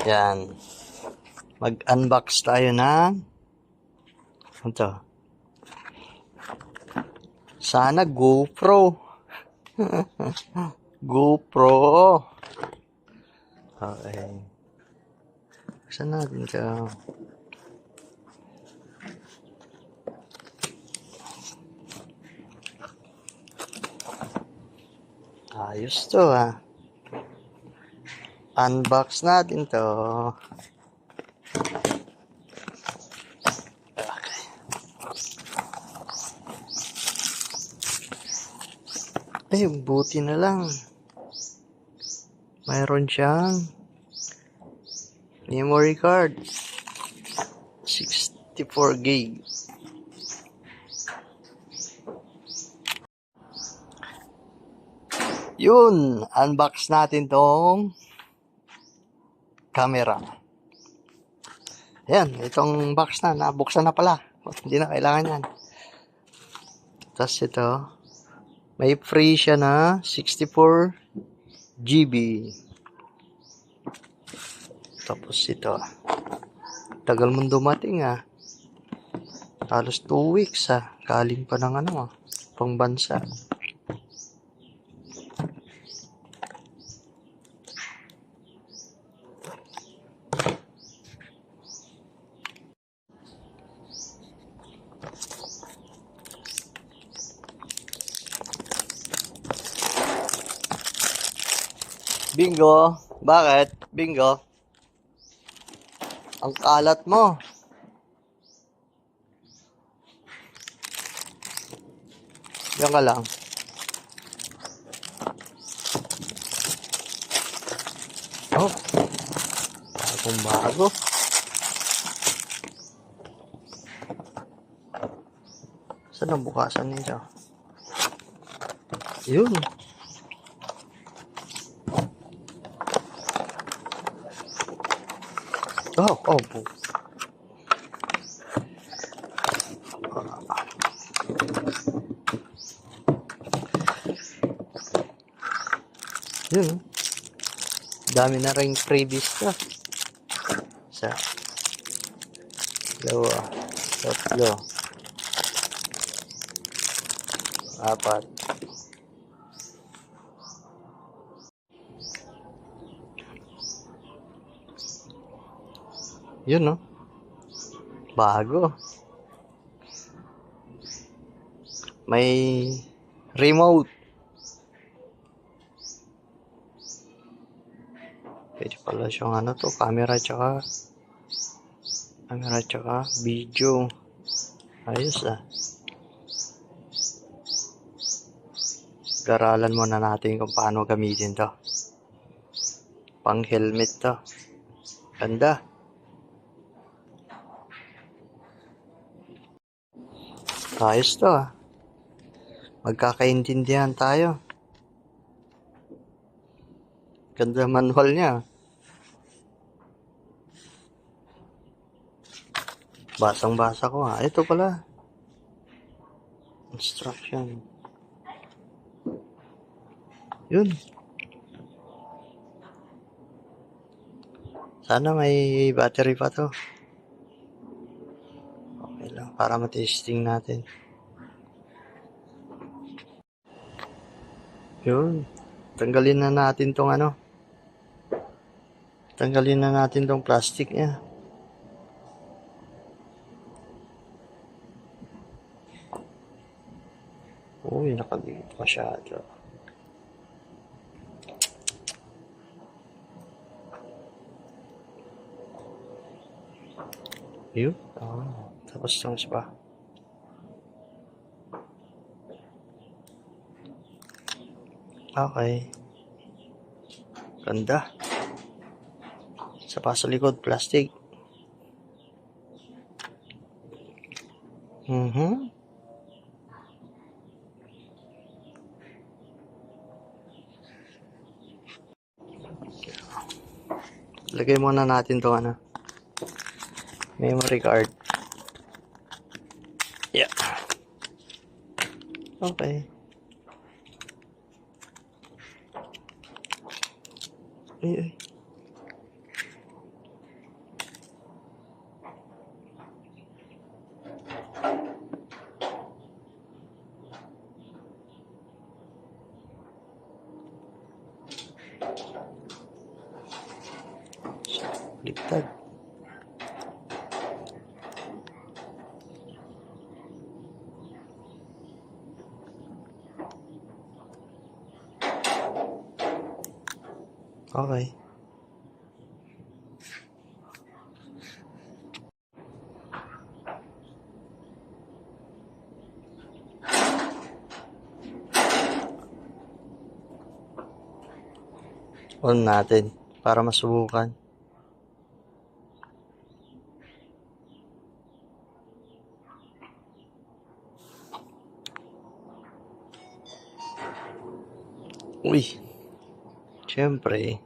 Yan. Mag-unbox tayo ng ito. Sana GoPro. GoPro. Okay. Saan natin ito? Ayos to Unbox natin to. Okay. Ay, buti na lang. Mayroon siyang memory card. 64 gig. Yun, unbox natin tong camera. Ayan, itong box na, nabuksan na pala. Hindi na kailangan yan. Tapos ito, may free siya na 64 GB. Tapos ito, tagal mong dumating halos 2 weeks galing pa ng pang bansa. Bingo, bakit? Bingo. Ang kalat mo. Yan ka lang. Oh, bagong bago. Saan ang bukasan nito? Yun. Oh. Yun. Dami na rin freebies ka. Isa. Dalawa. Tatlo. Apat. Yun, no? Bago. May remote. Pwede pala siyang camera tsaka video. Ayos Garalan muna natin kung paano gamitin to. Pang helmet to. Ganda. Ayos to Magkakaintindihan tayo. Ganda manual niya. Basang-basa ko Ito pala. Instruction. Yun. Sana may battery pa to. Okay lang. Para matesting natin. Yun. Tanggalin na natin tong plastic niya. Uy, nakaliit masyado. Yun. Tapos itong pa. Okay. Ganda. Sa likod, plastic. Lagay muna natin itong memory card. Yeah. Okay. Ay. Ligtad. Okay. On natin para masubukan. Uy. Siyempre.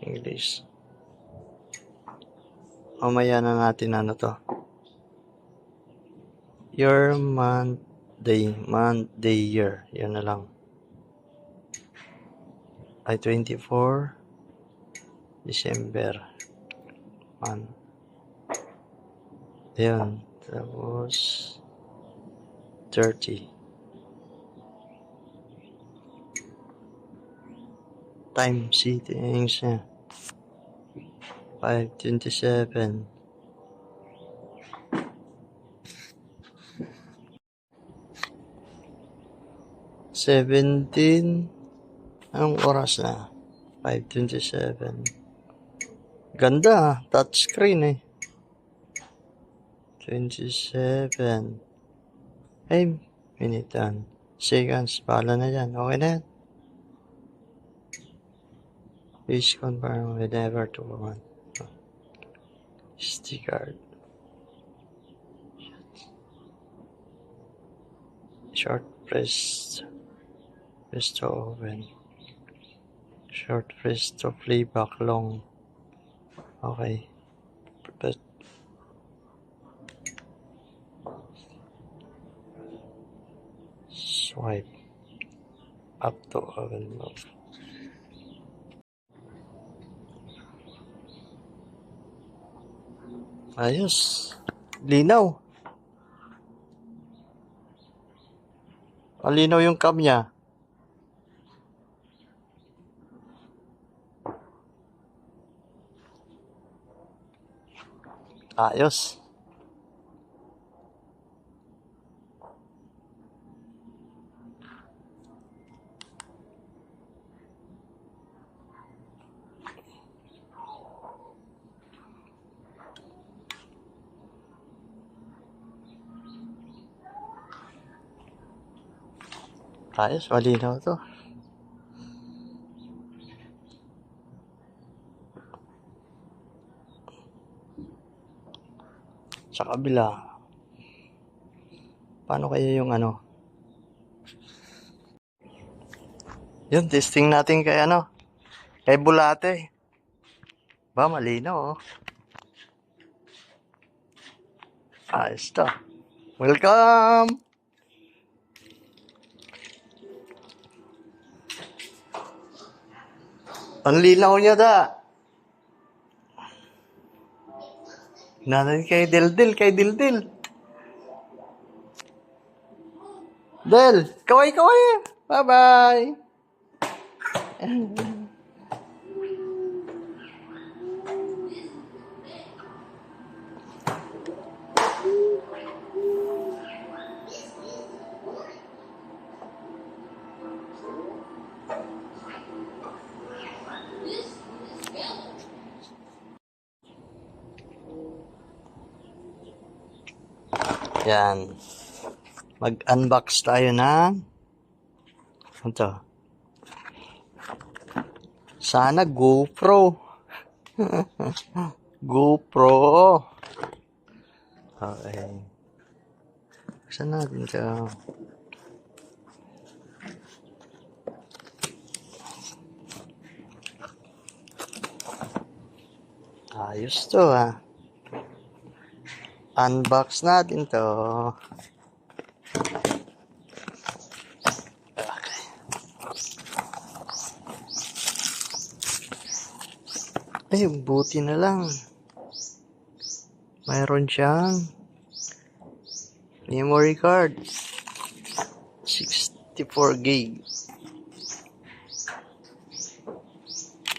English. Mamaya na natin ano to. Your month, day, year. Yan na lang. Ay, 24 December. Month. Ayan. Tapos 30. Time settings niya. 5:27. 17. Anong oras na? 5:27. Ganda, touchscreen eh. 27. Ay, minute yan. Seconds, bahala na yan. Okay na yan. Please confirm whenever to one. SD card. Short press to open. Short press to playback long. Okay. But swipe up to open mode. Ayos. Linaw. Malinaw yung cam niya. Ayos. Ayos, malinaw to. Sa kabila. Paano kaya yung ano? Yun, testing natin kay ano? Kay Bulate. Ba, malinaw oh. Ayos to. Welcome! Ang linaw niya da. Natin kay Dildil. Del, kaway. Bye-bye. Yan. Mag-unbox tayo ng ito. Sana GoPro. GoPro. Okay. Saan natin ito? Ayos to ah. Unbox natin to. Okay. Ay, buti na lang. Mayroon siyang memory card. 64 gig.